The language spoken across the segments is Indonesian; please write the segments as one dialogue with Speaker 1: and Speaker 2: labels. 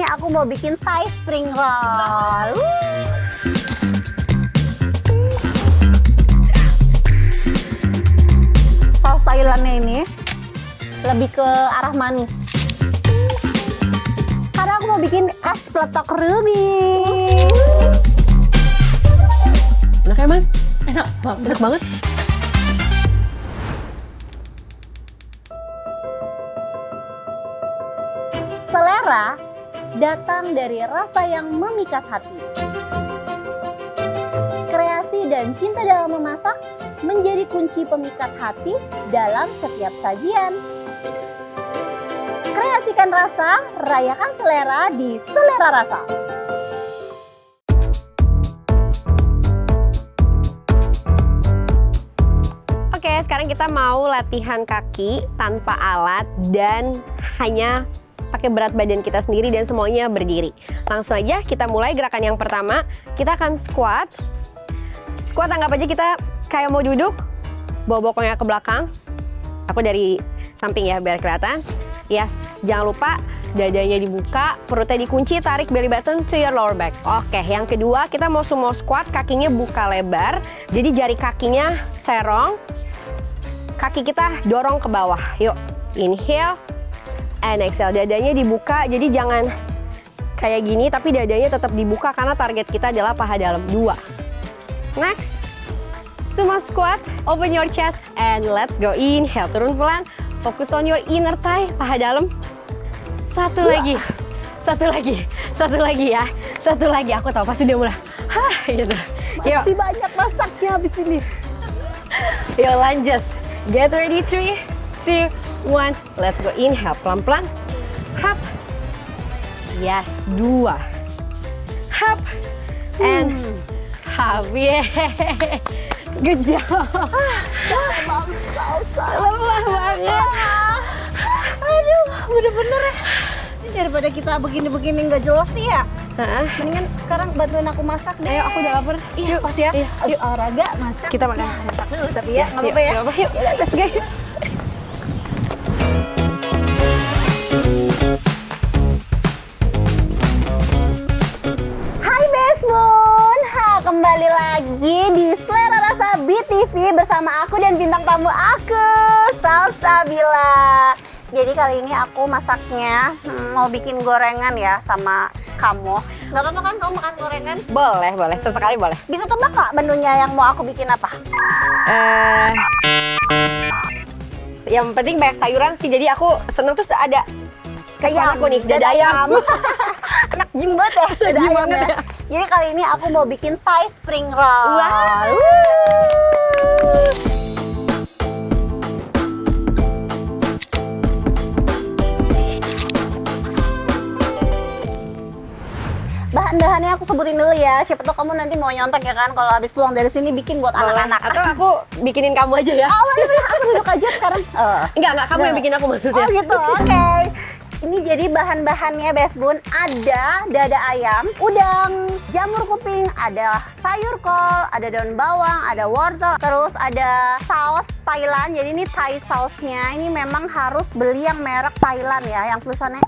Speaker 1: aku mau bikin Thai spring roll. Saus Thailandnya ini lebih ke arah manis. Karena aku mau bikin es peletok ruby.
Speaker 2: Enak emang? Enak banget.
Speaker 1: Selera datang dari rasa yang memikat hati. Kreasi dan cinta dalam memasak menjadi kunci pemikat hati dalam setiap sajian. Kreasikan rasa, rayakan selera di Selera Rasa.
Speaker 2: Oke, sekarang kita mau latihan kaki tanpa alat dan hanya pakai berat badan kita sendiri dan semuanya berdiri. Langsung aja kita mulai gerakan yang pertama. Kita akan squat. Squat anggap aja kita kayak mau duduk, bawa bokongnya ke belakang. Aku dari samping ya biar kelihatan. Yes, jangan lupa dadanya dibuka, perutnya dikunci, tarik belly button to your lower back. Oke, yang kedua kita mau sumo squat, kakinya buka lebar. Jadi jari kakinya serong, kaki kita dorong ke bawah. Yuk, inhale. And exhale, dadanya dibuka, jadi jangan kayak gini, tapi dadanya tetap dibuka karena target kita adalah paha dalam. 2. Next, sumo squat, open your chest, and let's go. Inhale, turun pelan, fokus on your inner thigh, paha dalam. 1 lagi, 1 lagi, 1 lagi ya, 1 lagi. Aku tahu pasti dia mulai, hah gitu. Yuk.
Speaker 1: Masih banyak masaknya habis ini.
Speaker 2: Yuk lunges, get ready, 3, 2, 1, let's go. Inhale, pelan-pelan. Hap. Yes, 2. Hap. And hap. Yeah. Good job. Lelah banget.
Speaker 1: Aduh, bener-bener ya. Daripada kita begini-begini nggak jelas nih ya. Mendingan sekarang bantuin aku masak deh.
Speaker 2: Ayo, aku udah lapar.
Speaker 1: Iya, pasti ya.
Speaker 2: Yuk.
Speaker 1: Olahraga, masak.
Speaker 2: Kita makan.
Speaker 1: Masak dulu tapi ya, nggak apa-apa ya.
Speaker 2: Nggak apa-apa, yuk. Let's go.
Speaker 1: Hai Besbun, kembali lagi di Selera Rasa BTV bersama aku dan bintang tamu aku, Salsabila. Jadi kali ini aku masaknya mau bikin gorengan ya sama kamu. Gak apa-apa kan kamu makan gorengan?
Speaker 2: Boleh, boleh. Sesekali boleh.
Speaker 1: Bisa tebak nggak menunya yang mau aku bikin apa?
Speaker 2: Yang penting banyak sayuran sih, jadi aku seneng tuh ada kesukaan aku nih, dada ayam.
Speaker 1: Anak gym banget ya, dada
Speaker 2: Gym
Speaker 1: ayam
Speaker 2: banget ya.
Speaker 1: Jadi kali ini aku mau bikin Thai spring roll.
Speaker 2: Wow.
Speaker 1: Bahan-bahannya aku sebutin dulu ya, siapa tahu kamu nanti mau nyontek ya kan kalau habis pulang dari sini bikin buat anak-anak.
Speaker 2: Atau aku bikinin kamu aja ya.
Speaker 1: Oh bener, aku duduk aja sekarang.
Speaker 2: Enggak, kamu yang bikin aku maksudnya.
Speaker 1: Oh gitu, oke. Ini jadi bahan-bahannya Besbun, ada dada ayam, udang, jamur kuping, ada sayur kol, ada daun bawang, ada wortel, terus ada saus Thailand. Jadi ini Thai sausnya, ini memang harus beli yang merek Thailand ya, yang tulisannya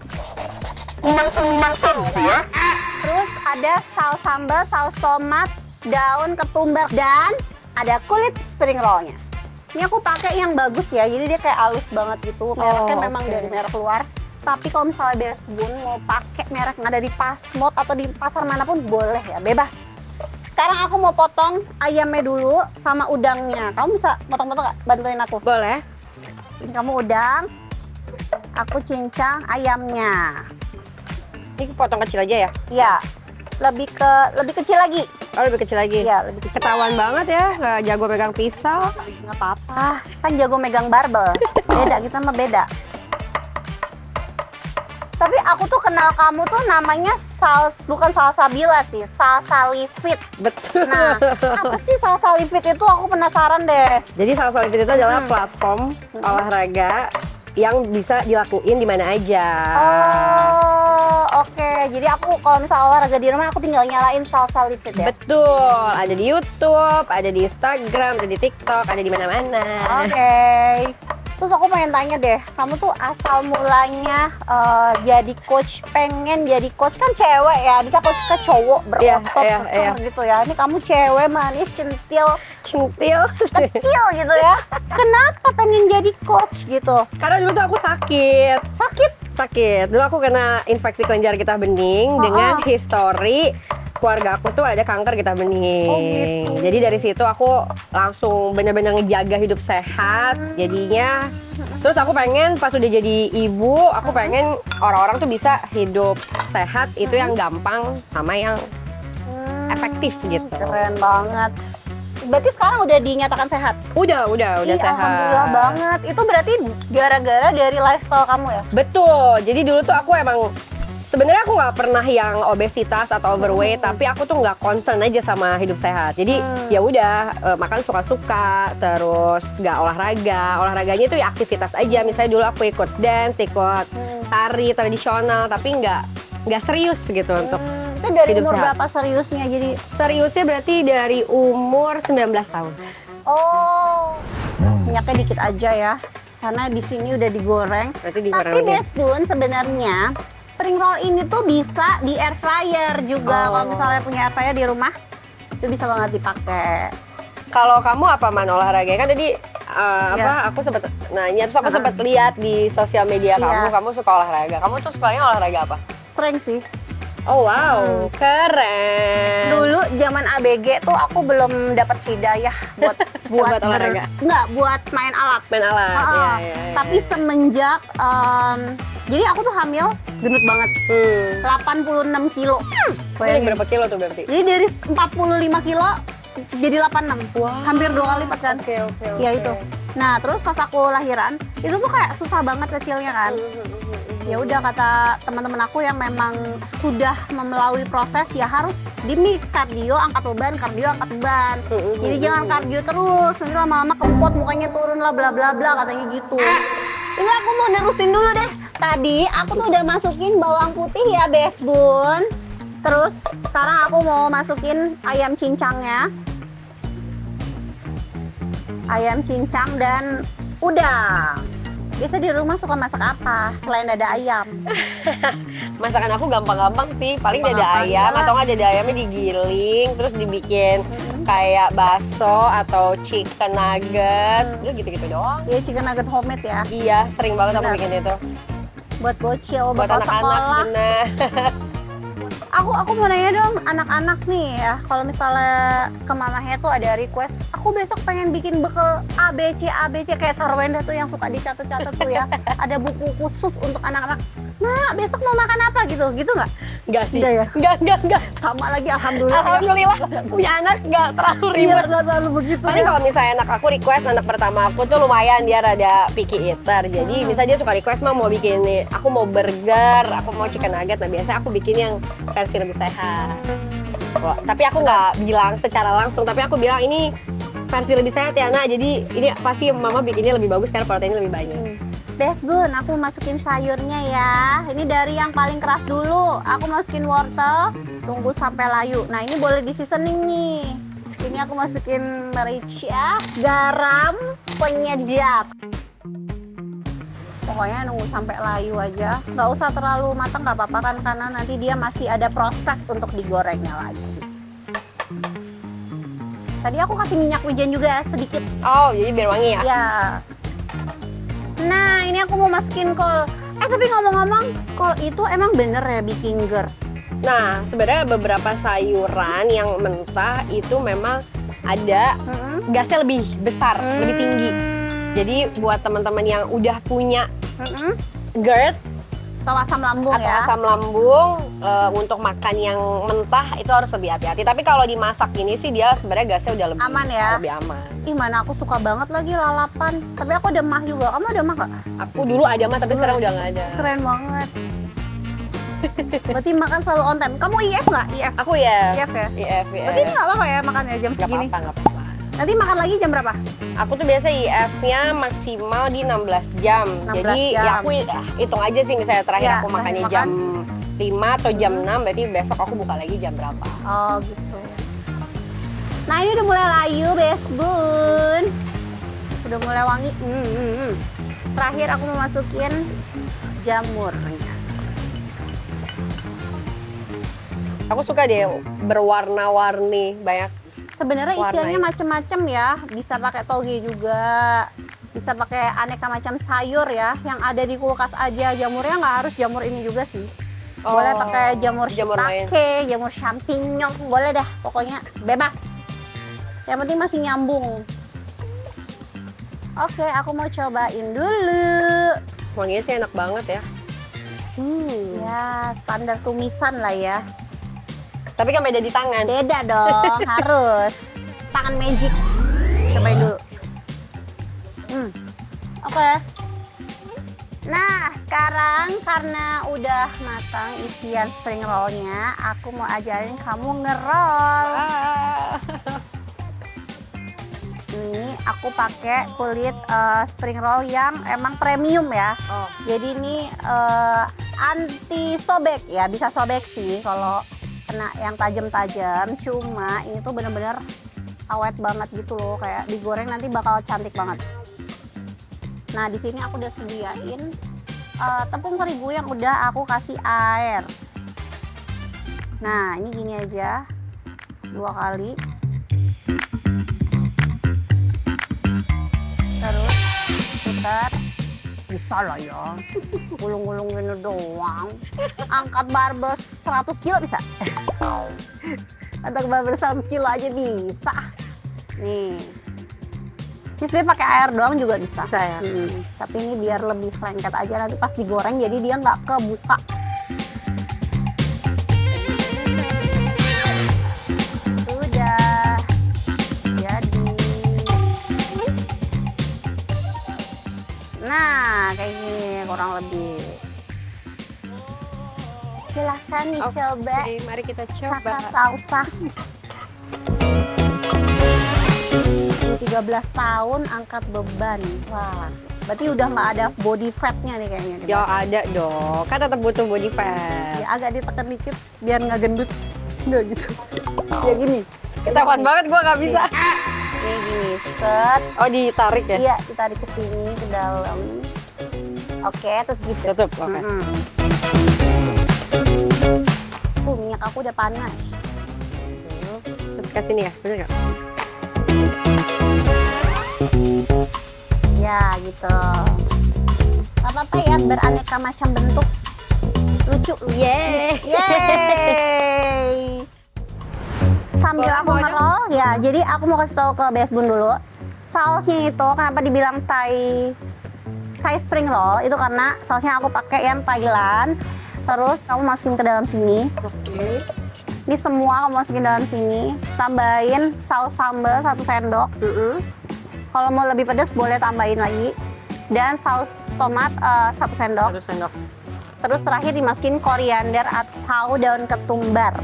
Speaker 1: Minang-sum gitu ya. Terus ada saus sambal, saus tomat, daun ketumbar, dan ada kulit spring rollnya. Ini aku pakai yang bagus ya, jadi dia kayak halus banget gitu. Mereknya memang dari merek luar. Tapi kalau misalnya Besbun mau pakai merek yang ada di Pasmod atau di pasar manapun boleh ya, bebas. Sekarang aku mau potong ayamnya dulu sama udangnya. Kamu bisa potong-potong nggak? Bantuin aku.
Speaker 2: Boleh.
Speaker 1: Ini kamu udang, aku cincang ayamnya.
Speaker 2: Ini potong kecil aja ya?
Speaker 1: Iya, lebih kecil lagi.
Speaker 2: Oh, lebih kecil lagi?
Speaker 1: Iya, lebih kecil.
Speaker 2: Ketahuan banget ya, nggak jago pegang pisau.
Speaker 1: Nggak apa-apa, kan jago megang barbel. Beda, kita mah beda. Tapi aku tuh kenal kamu tuh namanya bukan Salsabila sih, Salsalifit.
Speaker 2: Betul.
Speaker 1: Nah, apa sih Salsalifit itu? Aku penasaran deh.
Speaker 2: Jadi Salsalifit itu adalah platform olahraga yang bisa dilakuin di mana aja.
Speaker 1: Oh, oke. Jadi aku kalau misalnya olahraga di rumah aku tinggal nyalain Salsalifit ya.
Speaker 2: Betul. Ada di YouTube, ada di Instagram, ada di TikTok, ada di mana-mana.
Speaker 1: Oke. Terus aku pengen tanya deh, kamu tuh asal mulanya jadi coach, pengen jadi coach kan cewek ya, bisa coach ke cowok berotot gitu ya. Ini kamu cewek manis, centil kecil gitu ya. Kenapa pengen jadi coach gitu?
Speaker 2: Karena dulu tuh aku sakit. Dulu aku kena infeksi kelenjar getah bening dengan histori keluarga aku tuh ada kanker getah bening.
Speaker 1: Oh gitu.
Speaker 2: Jadi dari situ aku langsung bener-bener ngejaga hidup sehat. Jadinya terus aku pengen pas udah jadi ibu, aku pengen orang-orang tuh bisa hidup sehat itu yang gampang sama yang efektif gitu.
Speaker 1: Keren banget. Berarti sekarang udah dinyatakan sehat?
Speaker 2: Udah sehat.
Speaker 1: Alhamdulillah banget. Itu berarti gara-gara dari lifestyle kamu ya?
Speaker 2: Betul. Jadi dulu tuh aku emang sebenarnya aku nggak pernah yang obesitas atau overweight, tapi aku tuh nggak concern aja sama hidup sehat. Jadi ya udah makan suka-suka, terus nggak olahraga. Olahraganya tuh ya aktivitas aja. Misalnya dulu aku ikut dance, ikut tari tradisional, tapi nggak serius gitu untuk
Speaker 1: itu dari
Speaker 2: hidup
Speaker 1: umur
Speaker 2: sehat.
Speaker 1: berapa seriusnya? Jadi
Speaker 2: Seriusnya berarti dari umur 19 tahun.
Speaker 1: oh, minyaknya dikit aja ya, karena di sini udah digoreng.
Speaker 2: Berarti digoreng
Speaker 1: Tapi
Speaker 2: aja.
Speaker 1: Best Bun sebenarnya spring roll ini tuh bisa di air fryer juga. Kalau misalnya punya air fryer di rumah, itu bisa banget dipakai.
Speaker 2: Kalau kamu apa man olahraga? Kan tadi aku sempat nanya, terus aku sempat lihat di sosial media kamu suka olahraga. Kamu tuh sukanya olahraga apa?
Speaker 1: Strength sih.
Speaker 2: Oh wow, keren.
Speaker 1: Dulu zaman ABG tuh aku belum dapat hidayah buat
Speaker 2: Buat olahraga?
Speaker 1: Enggak, buat main alat.
Speaker 2: Main alat. Iya.
Speaker 1: Tapi semenjak jadi aku tuh hamil gendut banget. 86 kilo.
Speaker 2: Ini berapa kilo tuh berarti?
Speaker 1: Jadi dari 45 kilo jadi 86.
Speaker 2: Wow.
Speaker 1: Hampir 2 kali lipat kan?
Speaker 2: Oke.
Speaker 1: Ya itu. Nah, terus pas aku lahiran, itu tuh kayak susah banget kecilnya kan. Ya udah kata teman-teman aku yang memang sudah melalui proses ya harus di mix kardio angkat beban. Jadi jangan kardio terus, nanti lama-lama kempot mukanya turun lah bla bla bla katanya gitu. Ini aku mau nerusin dulu deh. Tadi aku tuh udah masukin bawang putih ya Best Bun. Terus sekarang aku mau masukin ayam cincangnya. Ayam cincang dan udang. Biasa di rumah suka masak apa selain dada ayam?
Speaker 2: Masakan aku gampang-gampang sih, paling dada ayam atau nggak dada ayamnya digiling terus dibikin kayak bakso atau chicken nugget, udah gitu-gitu doang.
Speaker 1: Iya, chicken nugget homemade ya.
Speaker 2: Iya, sering banget aku bikin itu.
Speaker 1: Buat bocil,
Speaker 2: Buat anak-anak,
Speaker 1: sekolah.
Speaker 2: bener.
Speaker 1: Aku mau nanya dong, anak-anak nih ya, kalau misalnya ke mamahnya tuh ada request, aku besok pengen bikin bekal ABC kayak Sarwenda tuh yang suka dicatat-catat tuh ya. Ada buku khusus untuk anak-anak. Nah, besok mau makan apa gitu nggak?
Speaker 2: Enggak sih.
Speaker 1: Enggak ya?
Speaker 2: Enggak.
Speaker 1: Sama lagi, alhamdulillah.
Speaker 2: Alhamdulillah punya anak nggak terlalu ribet.
Speaker 1: Nggak terlalu begitu.
Speaker 2: Paling kalau misalnya anak aku request, anak pertama aku tuh lumayan dia rada picky eater. Jadi misalnya dia suka request mah mau bikin nih, aku mau burger, aku mau chicken nugget. Nah biasanya aku bikin yang versi lebih sehat. Tapi aku nggak bilang secara langsung, tapi aku bilang ini versi lebih sehat ya nak. Jadi ini pasti mama bikinnya lebih bagus karena proteinnya lebih banyak.
Speaker 1: Best Bun, aku masukin sayurnya ya. Ini dari yang paling keras dulu. Aku masukin wortel, tunggu sampai layu. Nah ini boleh di seasoning nih. Ini aku masukin merica, garam, penyedap. Pokoknya nunggu sampai layu aja. Nggak usah terlalu matang, nggak apa-apa kan, karena nanti dia masih ada proses untuk digorengnya lagi. Tadi aku kasih minyak wijen juga sedikit.
Speaker 2: Oh, jadi biar wangi ya?
Speaker 1: Ya. Nah, ini aku mau masukin kol. Tapi ngomong-ngomong, kol itu emang bener ya bikin GERD?
Speaker 2: Nah, sebenarnya beberapa sayuran yang mentah itu memang ada gasnya lebih besar, lebih tinggi. Jadi buat teman-teman yang udah punya GERD
Speaker 1: Atau asam lambung
Speaker 2: atau
Speaker 1: ya?
Speaker 2: asam lambung, untuk makan yang mentah itu harus lebih hati-hati. Tapi kalau dimasak ini sih dia sebenarnya gasnya udah lebih
Speaker 1: Aman ya?
Speaker 2: Lebih aman.
Speaker 1: Ih, mana aku suka banget lagi lalapan. Tapi aku ada mah juga. Kamu ada mah nggak?
Speaker 2: Aku dulu ada mah tapi sekarang udah nggak ada.
Speaker 1: Keren banget. Berarti makan selalu on time. Kamu IF nggak? IF?
Speaker 2: Aku ya.
Speaker 1: IF ya?
Speaker 2: IF.
Speaker 1: Berarti ini nggak apa-apa ya makannya jam
Speaker 2: Nggak
Speaker 1: segini?
Speaker 2: apa-apa, nggak apa-apa.
Speaker 1: Nanti makan lagi jam berapa?
Speaker 2: Aku tuh biasa IF-nya maksimal di 16 jam.
Speaker 1: 16
Speaker 2: Jadi
Speaker 1: jam.
Speaker 2: ya aku hitung aja sih misalnya terakhir
Speaker 1: Iya,
Speaker 2: aku makannya
Speaker 1: terakhir
Speaker 2: jam 5 atau jam 6, berarti besok aku buka lagi jam berapa.
Speaker 1: Oh gitu. Nah ini udah mulai layu Best Bun. Udah mulai wangi. Terakhir aku mau masukin jamurnya.
Speaker 2: Aku suka deh berwarna-warni banyak.
Speaker 1: Sebenarnya isiannya
Speaker 2: Warnanya.
Speaker 1: macem-macem ya. Bisa pakai toge juga. Bisa pakai aneka macam sayur ya. Yang ada di kulkas aja. Jamurnya nggak harus jamur ini juga sih. Boleh pakai jamur
Speaker 2: lain.
Speaker 1: shiitake, jamur champignon, boleh dah. Pokoknya bebas. Yang penting masih nyambung. Oke, aku mau cobain dulu.
Speaker 2: Wanginya sih enak banget ya.
Speaker 1: Ya, standar tumisan lah ya.
Speaker 2: Tapi kan beda di tangan.
Speaker 1: Beda dong, harus. Tangan magic. Cobain dulu. Oke. Nah, sekarang karena udah matang isian spring roll-nya, aku mau ajarin kamu ngerol. Ini aku pakai kulit spring roll yang emang premium ya. Jadi ini anti sobek ya, bisa sobek sih kalau kena yang tajam-tajam. Cuma ini tuh bener-bener awet banget gitu loh, kayak digoreng nanti bakal cantik banget. Nah, di sini aku udah sediain tepung terigu yang udah aku kasih air. Nah, ini gini aja, 2 kali. Terus putar, bisa lah ya, gulung-gulung gini doang. Angkat barbel 100 kilo bisa. Angkat barbel 100 kilo aja bisa. Nih. Ini sebenarnya pakai air doang juga bisa.
Speaker 2: Bisa ya?
Speaker 1: Tapi ini biar lebih lengket aja, nanti pas digoreng jadi dia nggak kebuka. Sudah jadi. Nah, kayak gini kurang lebih. Silahkan dicoba.
Speaker 2: Oke, mari kita coba.
Speaker 1: Kakak salsa. 13 tahun angkat beban. Wah, berarti udah nggak ada body fatnya nih kayaknya.
Speaker 2: Ya ada dong, kan tetap butuh body fat.
Speaker 1: Ya, agak ditekan dikit biar nggak gendut. Udah gitu. Ya gini.
Speaker 2: Ketahuan banget gua nggak bisa.
Speaker 1: Nih gini, set.
Speaker 2: Oh ditarik ya?
Speaker 1: Iya, ditarik ke sini ke dalam. Oke, terus gitu.
Speaker 2: Tutup, oke.
Speaker 1: Minyak aku udah panas.
Speaker 2: Terus ke sini ya, bener nggak?
Speaker 1: Ya gitu. Gak apa-apa ya, beraneka macam bentuk. Lucu. Yeay. Sambil aku ngerol, ya jadi aku mau kasih tahu ke Best Bun dulu. Sausnya itu kenapa dibilang Thai spring roll, itu karena sausnya aku pakai yang Thailand. Terus kamu masukin ke dalam sini.
Speaker 2: Oke.
Speaker 1: Ini semua kamu masukin dalam sini. Tambahin saus sambal 1 sendok. Kalau mau lebih pedas boleh tambahin lagi. Dan saus tomat 1 sendok.
Speaker 2: 1 sendok.
Speaker 1: Terus terakhir dimasukin koriander atau daun ketumbar.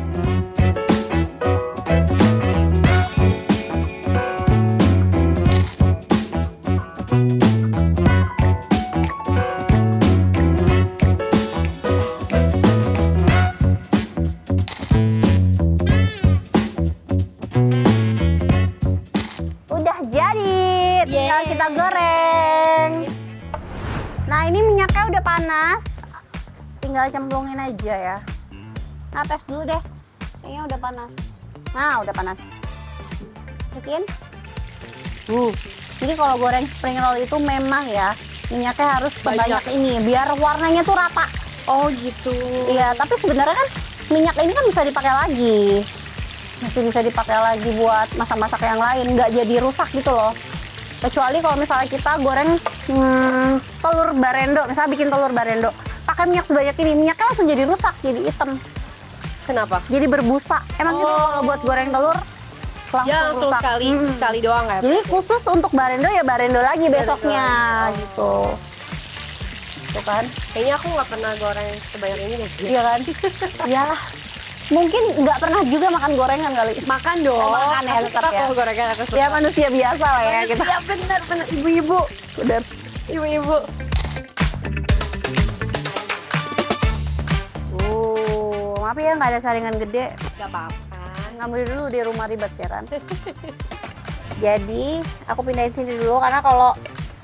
Speaker 1: Udah jadi, tinggal kita goreng. Nah, ini minyaknya udah panas. Tinggal cemplungin aja ya. Nah, tes dulu deh. Kayaknya udah panas. Nah, udah panas. Masukin. Jadi kalau goreng spring roll itu memang ya, minyaknya harus sebanyak ini biar warnanya tuh rata.
Speaker 2: Oh gitu.
Speaker 1: Iya, tapi sebenarnya kan minyak ini kan bisa dipakai lagi. Masih bisa dipakai lagi buat masak-masak yang lain, nggak jadi rusak gitu loh. Kecuali kalau misalnya kita goreng telur barendo, misalnya bikin telur barendo, pakai minyak sebanyak ini, minyaknya langsung jadi rusak, jadi hitam.
Speaker 2: Kenapa?
Speaker 1: Jadi berbusa. Emang gitu kalau buat goreng telur langsung rusak.
Speaker 2: sekali doang ya.
Speaker 1: Jadi khusus untuk barendo ya barendo lagi besoknya gitu. Tuh kan?
Speaker 2: Kayaknya aku nggak pernah goreng sebanyak ini deh.
Speaker 1: Iya kan? Iyalah. Mungkin nggak pernah juga makan gorengan kali.
Speaker 2: Makan dong.
Speaker 1: Makan ya tetap ya.
Speaker 2: Aku gorengan aku suka.
Speaker 1: Ya manusia biasa lah ya kita.
Speaker 2: Iya bener ibu-ibu.
Speaker 1: Bener.
Speaker 2: Ibu-ibu.
Speaker 1: Maaf ya nggak ada saringan gede.
Speaker 2: Gak apa-apa.
Speaker 1: Ngambil dulu di rumah ribet ya kan. Jadi aku pindahin sini dulu karena kalau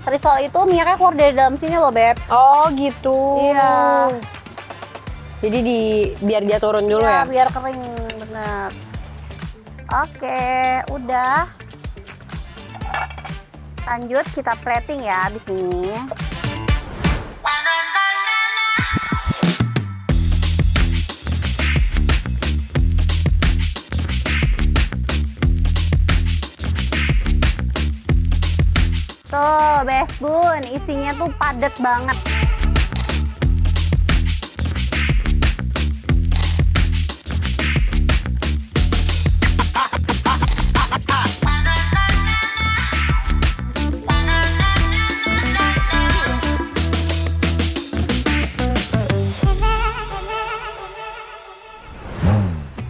Speaker 1: risol itu minyaknya keluar dari dalam sini loh, Beb.
Speaker 2: Oh gitu.
Speaker 1: Iya.
Speaker 2: Jadi biar dia turun dulu ya?
Speaker 1: Biar kering, bener. Oke, udah. Lanjut kita plating ya di sini. Tuh, Best Bun, isinya tuh padat banget.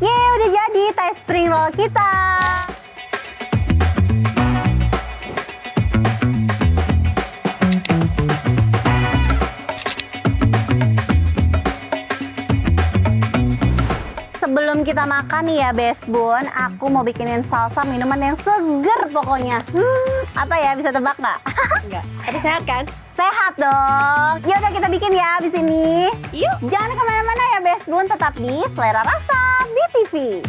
Speaker 1: Yeay, udah jadi Thai spring roll kita. Sebelum kita makan nih ya Best Bun, aku mau bikinin salsa minuman yang seger pokoknya. Apa ya, bisa tebak nggak?
Speaker 2: Enggak. Tapi sehat kan?
Speaker 1: Sehat dong. Ya udah kita bikin ya di sini.
Speaker 2: Yuk.
Speaker 1: Jangan kemana-mana ya Best Bun, tetap di Selera Rasa BTV.